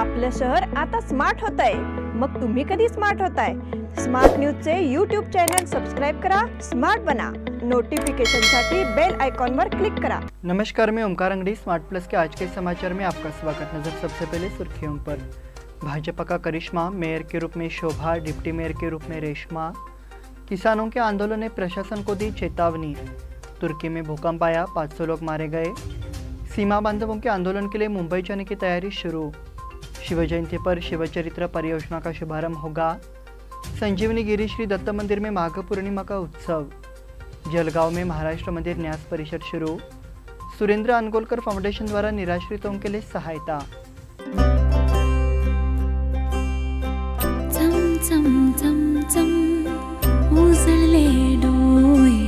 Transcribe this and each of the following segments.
आपलं शहर आता स्मार्ट होत आहे। मग तुम्ही कधी स्मार्ट होताय? स्मार्ट न्यूजचे यूट्यूब चॅनल सबस्क्राइब करा, स्मार्ट बना। नोटिफिकेशनसाठी बेल आइकॉन पर क्लिक करा। नमस्कार, मैं ओमकार अंगड़ी। स्मार्ट प्लस के आज के समाचार में आपका स्वागत। नजर सबसे पहले सुर्खियों पर। भाजपा का करिश्मा, मेयर के रूप में शोभा, डिप्टी मेयर के रूप में रेशमा। किसानों के आंदोलन ने प्रशासन को दी चेतावनी। तुर्की में भूकंप आया, 500 लोग मारे गए। सीमा बांधवों के आंदोलन के लिए मुंबई जाने की तैयारी शुरू। शिव जयंती पर शिवचरित्र परियोजना का शुभारंभ होगा। संजीवनी गिरी श्री दत्त मंदिर में माघ पूर्णिमा का उत्सव। जलगांव में महाराष्ट्र मंदिर न्यास परिषद शुरू। सुरेंद्र अनगोलकर फाउंडेशन द्वारा निराश्रितों के लिए सहायता। चम चम चम चम उजळले डोळे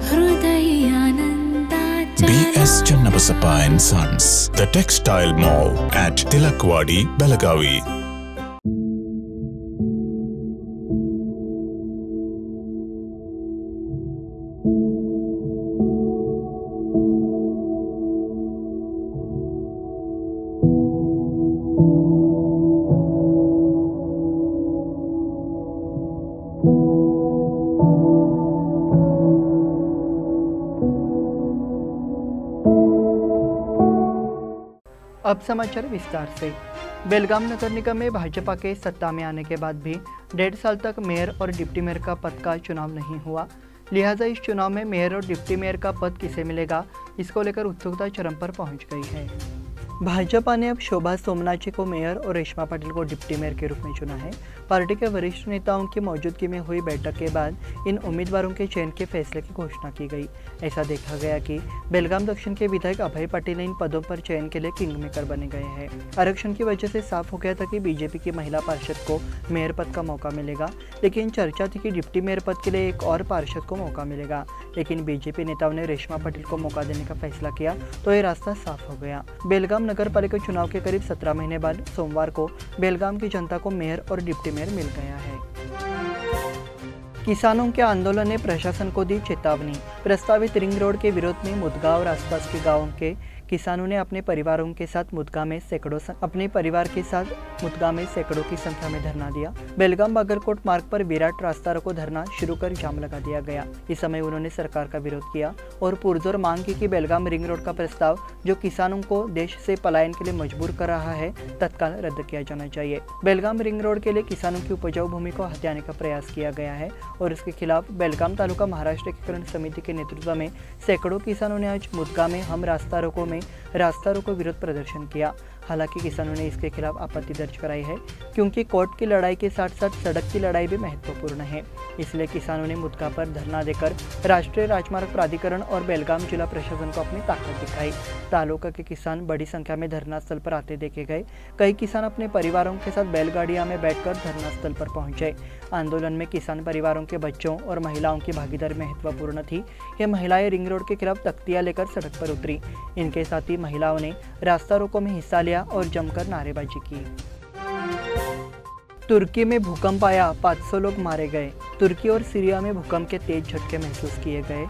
हृदय आनंदाच्या BS Channabasappa and Sons, the Textile Mall at Tilakwadi, Belagavi. अब समाचार विस्तार से। बेलगाम नगर निगम में भाजपा के सत्ता में आने के बाद भी 1.5 साल तक मेयर और डिप्टी मेयर का पद का चुनाव नहीं हुआ। लिहाजा इस चुनाव में मेयर और डिप्टी मेयर का पद किसे मिलेगा, इसको लेकर उत्सुकता चरम पर पहुंच गई है। भाजपा ने अब शोभा सोमनाची को मेयर और रेशमा पाटिल को डिप्टी मेयर के रूप में चुना है। पार्टी के वरिष्ठ नेताओं की मौजूदगी में हुई बैठक के बाद इन उम्मीदवारों के चयन के फैसले की घोषणा की गई। ऐसा देखा गया कि बेलगाम दक्षिण के विधायक अभय पाटिल इन पदों पर चयन के लिए किंग मेकर बने गए हैं। आरक्षण की वजह से साफ हो गया था कि बीजेपी की महिला पार्षद को मेयर पद का मौका मिलेगा, लेकिन चर्चा थी कि डिप्टी मेयर पद के लिए एक और पार्षद को मौका मिलेगा। लेकिन बीजेपी नेताओं ने रेशमा पाटिल को मौका देने का फैसला किया तो ये रास्ता साफ हो गया। बेलगाम नगर पालिका चुनाव के करीब 17 महीने बाद सोमवार को बेलगाम की जनता को मेयर और डिप्टी मेयर मिल गया है। किसानों के आंदोलन ने प्रशासन को दी चेतावनी। प्रस्तावित रिंग रोड के विरोध में मुदगा और आसपास के गांवों के किसानों ने अपने परिवार के साथ मुदगा में सैकड़ों की संख्या में धरना दिया। बेलगाम बागरकोट मार्ग पर विराट रास्ता रोको धरना शुरू कर जाम लगा दिया गया। इस समय उन्होंने सरकार का विरोध किया और पुरजोर मांग की कि बेलगाम रिंग रोड का प्रस्ताव जो किसानों को देश से पलायन के लिए मजबूर कर रहा है, तत्काल रद्द किया जाना चाहिए। बेलगाम रिंग रोड के लिए किसानों की उपजाऊ भूमि को हथियाने का प्रयास किया गया है और इसके खिलाफ बेलगाम तालुका महाराष्ट्र एकीकरण समिति के नेतृत्व में सैकड़ों किसानों ने आज मुदगा में हम रास्ता रोको विरोध प्रदर्शन किया। हालांकि किसानों ने इसके खिलाफ आपत्ति दर्ज कराई है, क्योंकि कोर्ट की लड़ाई के साथ साथ सड़क की लड़ाई भी महत्वपूर्ण है। इसलिए किसानों ने मुद्दा पर धरना देकर राष्ट्रीय राजमार्ग प्राधिकरण और बेलगाम जिला प्रशासन को अपनी ताकत दिखाई। तालुका के किसान बड़ी संख्या में धरना स्थल पर आते देखे गए। कई किसान अपने परिवारों के साथ बैलगाड़ियां में बैठकर धरना स्थल पर पहुंचे। आंदोलन में किसान परिवारों के बच्चों और महिलाओं की भागीदारी महत्वपूर्ण थी। ये महिलाएं रिंग रोड के खिलाफ तख्तियां लेकर सड़क पर उतरी। इनके साथ ही महिलाओं ने रास्ता रोको में हिस्सा लिया और जमकर नारेबाजी की। तुर्की में भूकंप आया, 500 लोग मारे गए। तुर्की और सीरिया में भूकंप के तेज झटके महसूस किए गए।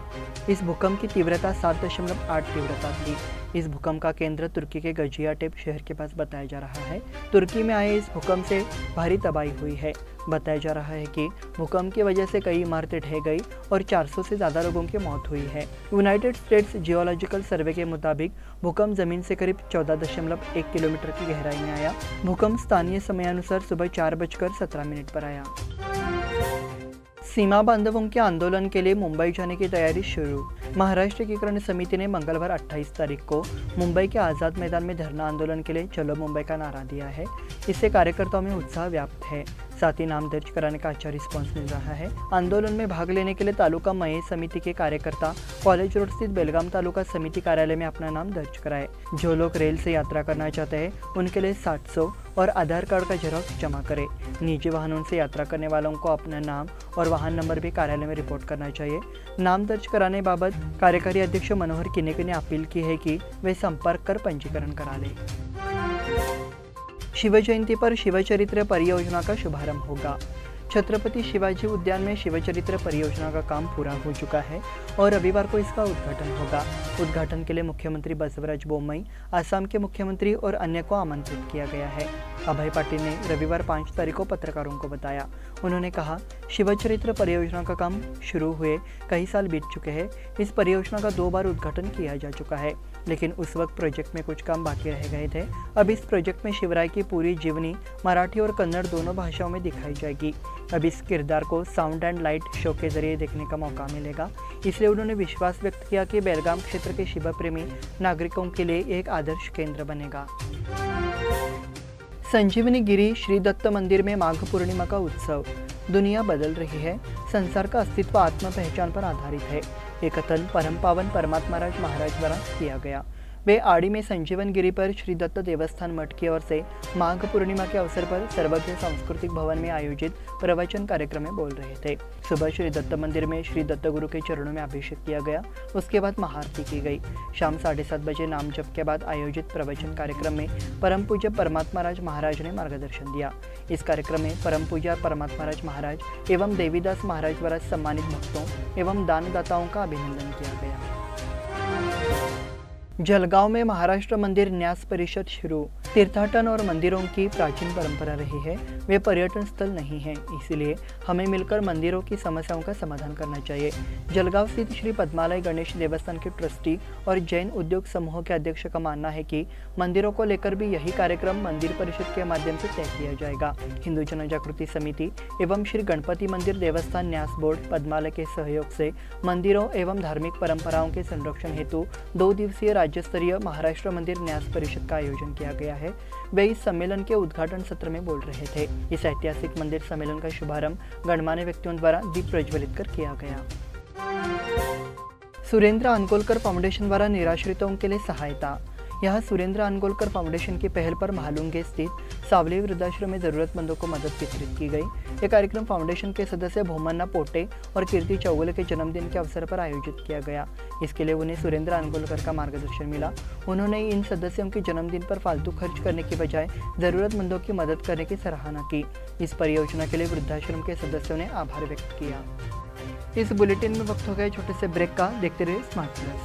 इस भूकंप की तीव्रता 7.8 तीव्रता थी। इस भूकंप का केंद्र तुर्की के गजियाटेप शहर के पास बताया जा रहा है। तुर्की में आए इस भूकंप से भारी तबाही हुई है। बताया जा रहा है कि भूकंप की वजह से कई इमारतें ढह गई और 400 से ज़्यादा लोगों की मौत हुई है। यूनाइटेड स्टेट्स जियोलॉजिकल सर्वे के मुताबिक भूकंप जमीन से करीब 14.1 किलोमीटर की गहराई में आया। भूकंप स्थानीय समयानुसार सुबह 4:17 पर आया। सीमा बांधवों के आंदोलन के लिए मुंबई जाने की तैयारी शुरू। महाराष्ट्र एकीकरण समिति ने मंगलवार 28 तारीख को मुंबई के आज़ाद मैदान में धरना आंदोलन के लिए चलो मुंबई का नारा दिया है। इससे कार्यकर्ताओं में उत्साह व्याप्त है। साथ ही नाम दर्ज कराने का अच्छा रिस्पांस मिल रहा है। आंदोलन में भाग लेने के लिए तालुका मय समिति के कार्यकर्ता कॉलेज रोड स्थित बेलगाम तालुका समिति कार्यालय में अपना नाम दर्ज कराए। जो लोग रेल से यात्रा करना चाहते हैं उनके लिए 700 और आधार कार्ड का जेरॉक्स जमा करें। निजी वाहनों से यात्रा करने वालों को अपना नाम और वाहन नंबर भी कार्यालय में रिपोर्ट करना चाहिए। नाम दर्ज कराने बाबत कार्यकारी अध्यक्ष मनोहर किनेके ने अपील की है कि वे संपर्क कर पंजीकरण करा लें। शिव जयंती पर शिवचरित्र परियोजना का शुभारंभ होगा। छत्रपति शिवाजी उद्यान में शिवचरित्र परियोजना का काम पूरा हो चुका है और रविवार को इसका उद्घाटन होगा। उद्घाटन के लिए मुख्यमंत्री बसवराज बोम्मई, असम के मुख्यमंत्री और अन्य को आमंत्रित किया गया है। अभय पाटिल ने रविवार 5 तारीख को पत्रकारों को बताया। उन्होंने कहा, शिवचरित्र परियोजना का काम शुरू हुए कई साल बीत चुके हैं। इस परियोजना का 2 बार उद्घाटन किया जा चुका है, लेकिन उस वक्त प्रोजेक्ट में कुछ काम बाकी रह गए थे। अब इस प्रोजेक्ट में शिवराय की पूरी जीवनी मराठी और कन्नड़ दोनों भाषाओं में दिखाई जाएगी। अब इस किरदार को साउंड एंड लाइट शो के जरिए देखने का मौका मिलेगा। इसलिए उन्होंने विश्वास व्यक्त किया कि बेलगाम क्षेत्र के शिव प्रेमी नागरिकों के लिए एक आदर्श केंद्र बनेगा। संजीवनी गिरी श्री दत्त मंदिर में माघ पूर्णिमा का उत्सव। दुनिया बदल रही है, संसार का अस्तित्व आत्म पहचान पर आधारित है। ये कथन परम पावन परमात्माराज महाराज द्वारा किया गया। वे आड़ी में संजीवन गिरी पर श्री दत्त देवस्थान मठ की ओर से माघ पूर्णिमा के अवसर पर सर्वज्ञ सांस्कृतिक भवन में आयोजित प्रवचन कार्यक्रम में बोल रहे थे। सुबह श्री दत्त मंदिर में श्री दत्त गुरु के चरणों में अभिषेक किया गया। उसके बाद महाआरती की गई। शाम 7:30 बजे नाम जप के बाद आयोजित प्रवचन कार्यक्रम में परम पूज्य परमात्माराज महाराज ने मार्गदर्शन दिया। इस कार्यक्रम में परम पूज्य परमात्माराज महाराज एवं देवीदास महाराज द्वारा सम्मानित भक्तों एवं दानदाताओं का अभिनंदन किया गया। जलगांव में महाराष्ट्र मंदिर न्यास परिषद शुरू। तीर्थाटन और मंदिरों की प्राचीन परंपरा रही है, वे पर्यटन स्थल नहीं हैं, इसलिए हमें मिलकर मंदिरों की समस्याओं का समाधान करना चाहिए। जलगांव स्थित श्री पद्मालय गणेश देवस्थान के ट्रस्टी और जैन उद्योग समूह के अध्यक्ष का मानना है कि मंदिरों को लेकर भी यही कार्यक्रम मंदिर परिषद के माध्यम से तय किया जाएगा। हिंदू जन जागृति समिति एवं श्री गणपति मंदिर देवस्थान न्यास बोर्ड पद्मालय के सहयोग से मंदिरों एवं धार्मिक परंपराओं के संरक्षण हेतु 2 दिवसीय राज्य स्तरीय महाराष्ट्र मंदिर न्यास परिषद का आयोजन किया गया है। वे इस सम्मेलन के उद्घाटन सत्र में बोल रहे थे। इस ऐतिहासिक मंदिर सम्मेलन का शुभारंभ गणमान्य व्यक्तियों द्वारा दीप प्रज्वलित कर किया गया। सुरेंद्र अनगोलकर फाउंडेशन द्वारा निराश्रितों के लिए सहायता। यहाँ सुरेंद्र अनगोलकर फाउंडेशन की पहल पर महालुंगे स्थित सावली वृद्धाश्रम में जरूरतमंदों को मदद वितरित की गई। यह कार्यक्रम फाउंडेशन के सदस्य भोमन्ना पोटे और कीर्ति चौगुले के जन्मदिन के अवसर पर आयोजित किया गया। इसके लिए उन्हें सुरेंद्र अनगोलकर का मार्गदर्शन मिला। उन्होंने इन सदस्यों के जन्मदिन पर फालतू खर्च करने की बजाय जरूरतमंदों की मदद करने की सराहना की। इस परियोजना के लिए वृद्धाश्रम के सदस्यों ने आभार व्यक्त किया। इस बुलेटिन में वक्त हो गया छोटे से ब्रेक का। देखते रहिए स्मार्ट प्लस।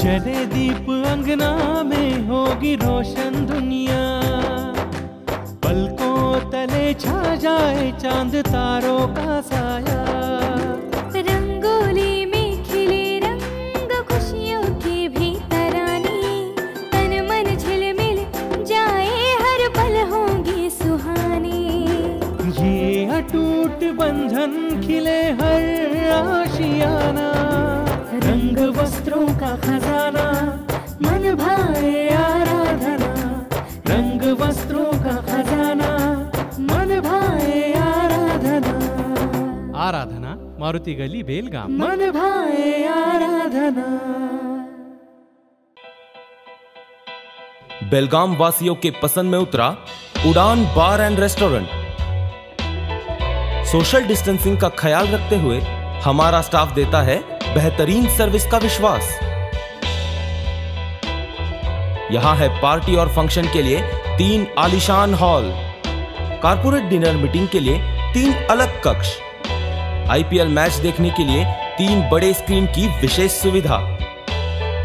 जले दीप अंगना में होगी रोशन दुनिया, पलकों तले छा जाए चांद तारों का साया। रंगोली में खिले रंग खुशियों की भी तरानी, तन मन झिलमिल जाए हर पल होंगी सुहानी। ये अटूट बंधन खिले हर आशियाना, रंग वस्त्रों का खजाना मन भाए आराधना। रंग वस्त्रों का खजाना मन भाए आराधना। आराधना मारुति गली बेलगाम। मन भाए आराधना। बेलगाम वासियों के पसंद में उतरा उड़ान बार एंड रेस्टोरेंट। सोशल डिस्टेंसिंग का ख्याल रखते हुए हमारा स्टाफ देता है बेहतरीन सर्विस का विश्वास। यहां है पार्टी और फंक्शन के लिए 3 आलीशान हॉल, कारपोरेट डिनर मीटिंग के लिए 3 अलग कक्ष, आईपीएल मैच देखने के लिए 3 बड़े स्क्रीन की विशेष सुविधा।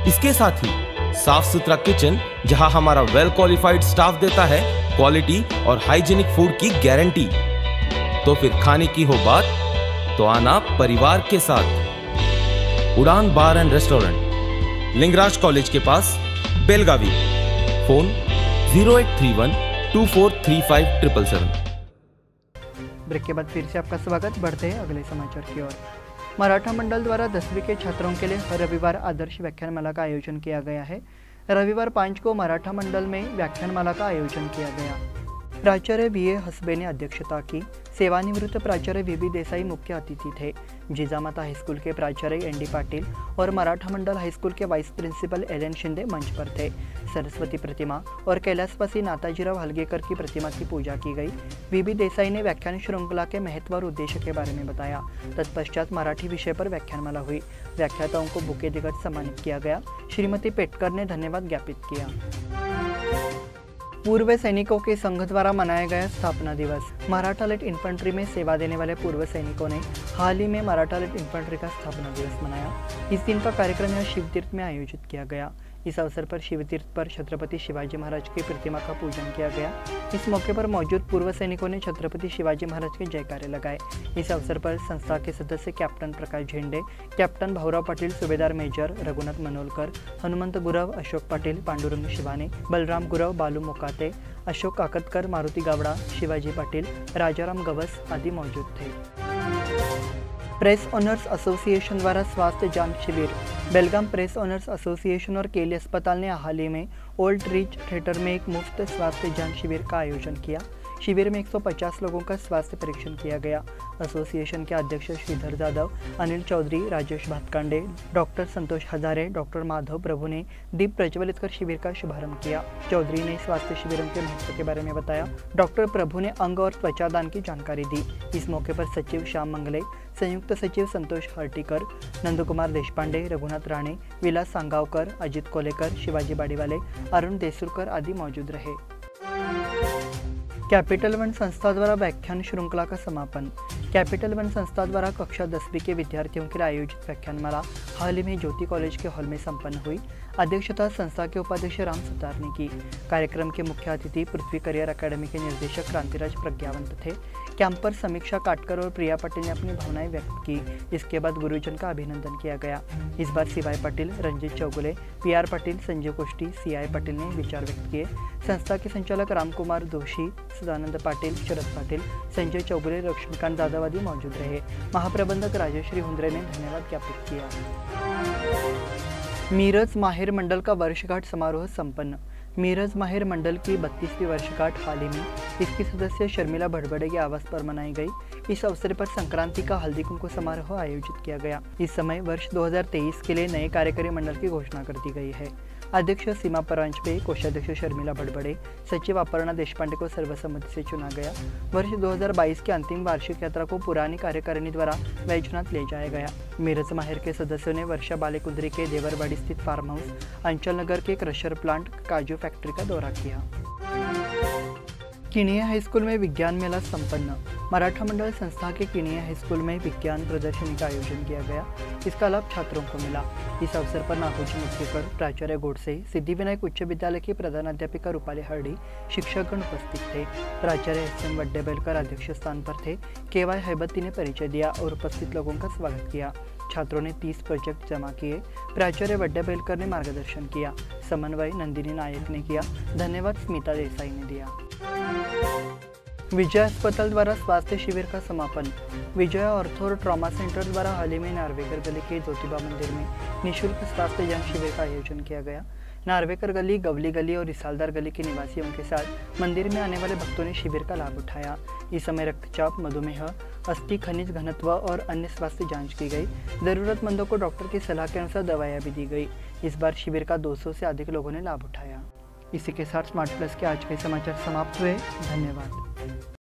इसके साथ ही साफ सुथरा किचन, जहां हमारा वेल क्वालिफाइड स्टाफ देता है क्वालिटी और हाइजीनिक फूड की गारंटी। तो फिर खाने की हो बात तो आना परिवार के साथ। उड़ान बार एंड रेस्टोरेंट, लिंगराज कॉलेज के पास, बेलगावी। फोन 0831243577। ब्रेक के बाद फिर से आपका स्वागत। बढ़ते हैं अगले समाचार की ओर। मराठा मंडल द्वारा 10वीं के छात्रों के लिए हर रविवार आदर्श व्याख्यानमाला का आयोजन किया गया है। रविवार 5 को मराठा मंडल में व्याख्यानमाला का आयोजन किया गया। प्राचार्य वी.ए. हसबे ने अध्यक्षता की। सेवानिवृत्त प्राचार्य वी.बी. देसाई मुख्य अतिथि थे। जिजामाता हाईस्कूल के प्राचार्य एन.डी. पाटिल और मराठा मंडल हाईस्कूल के वाइस प्रिंसिपल एल.एन. शिंदे मंच पर थे। सरस्वती प्रतिमा और कैलाशवासी नाताजीराव हलगेकर की प्रतिमा की पूजा की गई। वी.बी. देसाई ने व्याख्यान श्रृंखला के महत्व और उद्देश्य के बारे में बताया। तत्पश्चात मराठी विषय पर व्याख्यानमाला हुई। व्याख्याताओं को बुके देकर सम्मानित किया गया। श्रीमती पेटकर ने धन्यवाद ज्ञापित किया। पूर्व सैनिकों के संघ द्वारा मनाया गया स्थापना दिवस। मराठा लाइट इन्फेंट्री में सेवा देने वाले पूर्व सैनिकों ने हाल ही में मराठा लाइट इन्फेंट्री का स्थापना दिवस मनाया। इस दिन का कार्यक्रम यहाँ शिवतीर्थ में आयोजित किया गया। इस अवसर पर शिवतीर्थ पर छत्रपति शिवाजी महाराज की प्रतिमा का पूजन किया गया। इस मौके पर मौजूद पूर्व सैनिकों ने छत्रपति शिवाजी महाराज के जयकारे लगाए। इस अवसर पर संस्था के सदस्य कैप्टन प्रकाश झेंडे, कैप्टन भाऊराव पाटील, सूबेदार मेजर रघुनाथ मनोलकर, हनुमंत गुरव, अशोक पाटील, पांडुरंग शिवाने, बलराम गुरव, बालू मोकाते, अशोक काकतकर, मारुती गावड़ा, शिवाजी पाटील, राजाराम गवस आदि मौजूद थे। प्रेस ऑनर्स एसोसिएशन द्वारा स्वास्थ्य जांच शिविर। बेलगाम प्रेस ऑनर्स एसोसिएशन और केली अस्पताल ने हाल ही में ओल्ड रिच थिएटर में एक मुफ्त स्वास्थ्य जांच शिविर का आयोजन किया। शिविर में 150 लोगों का स्वास्थ्य परीक्षण किया गया। एसोसिएशन के अध्यक्ष श्रीधर जाधव, अनिल चौधरी, राजेश भातकांडे, डॉक्टर संतोष हजारे, डॉक्टर माधव प्रभु ने दीप प्रज्वलित कर शिविर का शुभारंभ किया। चौधरी ने स्वास्थ्य शिविरों के महत्व के बारे में बताया। डॉक्टर प्रभु ने अंग और त्वचा दान की जानकारी दी। इस मौके पर सचिव श्याम मंगले, संयुक्त सचिव संतोष हर्टीकर, नंदकुमार देशपांडे, रघुनाथ राणे, विलास सांगावकर, अजित कोलेकर, शिवाजी बाड़ीवाले, अरुण देसुरकर आदि मौजूद रहे। कैपिटल वन संस्था द्वारा व्याख्यान श्रृंखला का समापन। कैपिटल वन संस्था द्वारा कक्षा 10वीं के विद्यार्थियों के लिए आयोजित व्याख्यानमाला हाल ही में ज्योति कॉलेज के हॉल में संपन्न हुई। अध्यक्षता संस्था के उपाध्यक्ष राम सुतार ने की। कार्यक्रम के मुख्य अतिथि पृथ्वी करियर अकादमी के निर्देशक क्रांतिराज प्रज्ञावंत थे। कैंप पर समीक्षा काटकर और प्रिया पाटिल ने अपनी भावनाएं व्यक्त की। इसके बाद गुरुजन का अभिनंदन किया गया। इस बार CY Patil, Ranjit Chougule, PR. Patil, Sanjay Kushti, CI. Patil ने विचार व्यक्त किए। संस्था के संचालक रामकुमार जोशी, सदानंद पाटिल, शरद पाटिल, संजय चौगुले, लक्ष्मीकांत जाधव आदि मौजूद रहे। महाप्रबंधक राजेश्री हुंद्रे ने धन्यवाद ज्ञापित किया। मीरज माहिर मंडल का वर्षगांठ समारोह संपन्न। मीरज माहिर मंडल की 32वीं वर्षगांठ हाल ही में इसकी सदस्य शर्मिला भड़बड़े के आवास पर मनाई गई। इस अवसर पर संक्रांति का हल्दी कुंकू समारोह आयोजित किया गया। इस समय वर्ष 2023 के लिए नए कार्यकारी मंडल की घोषणा कर दी गई है। अध्यक्ष सीमा परांजपे, कोषाध्यक्ष शर्मिला भड़बड़े, सचिव अपर्णा देशपांडे को सर्वसम्मति से चुना गया। वर्ष 2022 की अंतिम वार्षिक यात्रा को पुरानी कार्यकारिणी द्वारा वैजनाथ ले जाया गया। मीरज माहिर के सदस्यों ने वर्षा बालेकुंद्री के देवरवाड़ी स्थित फार्म हाउस, अंचल नगर के क्रशर प्लांट, काजू फैक्ट्री का दौरा किया। किनिया हाईस्कूल में विज्ञान मेला संपन्न। मराठा मंडल संस्था के किनिया हाईस्कूल में विज्ञान प्रदर्शनी का आयोजन किया गया। इसका लाभ छात्रों को मिला। इस अवसर पर नागोजी मुख्यकर, प्राचार्य गोडसे, सिद्धिविनायक उच्च विद्यालय की प्रधानाध्यापिका रूपाली हरडी, शिक्षकगण उपस्थित थे। प्राचार्य एस.एम. वड्डेबेलकर अध्यक्ष स्थान पर थे। के.वाई. हैबत्ती ने परिचय दिया और उपस्थित लोगों का स्वागत किया। छात्रों ने 30 प्रोजेक्ट जमा किए। प्राचार्य वड्डेबेलकर ने मार्गदर्शन किया। समन्वय नंदिनी नायक ने किया। धन्यवाद स्मिता देसाई ने दिया। विजय अस्पताल द्वारा स्वास्थ्य शिविर का समापन। विजय ऑर्थो और ट्रॉमा सेंटर द्वारा हाल ही में नार्वेकर गली के ज्योतिबा मंदिर में निःशुल्क स्वास्थ्य जांच शिविर का आयोजन किया गया। नार्वेकर गली, गवली गली और रिसालदार गली के निवासियों के साथ मंदिर में आने वाले भक्तों ने शिविर का लाभ उठाया। इस समय रक्तचाप, मधुमेह, अस्थि खनिज घनत्व और अन्य स्वास्थ्य जांच की गई। जरूरतमंदों को डॉक्टर की सलाह के अनुसार दवाइयाँ भी दी गई। इस बार शिविर का 200 से अधिक लोगों ने लाभ उठाया। इसी के साथ स्मार्ट प्लस के आज के समाचार समाप्त हुए। धन्यवाद।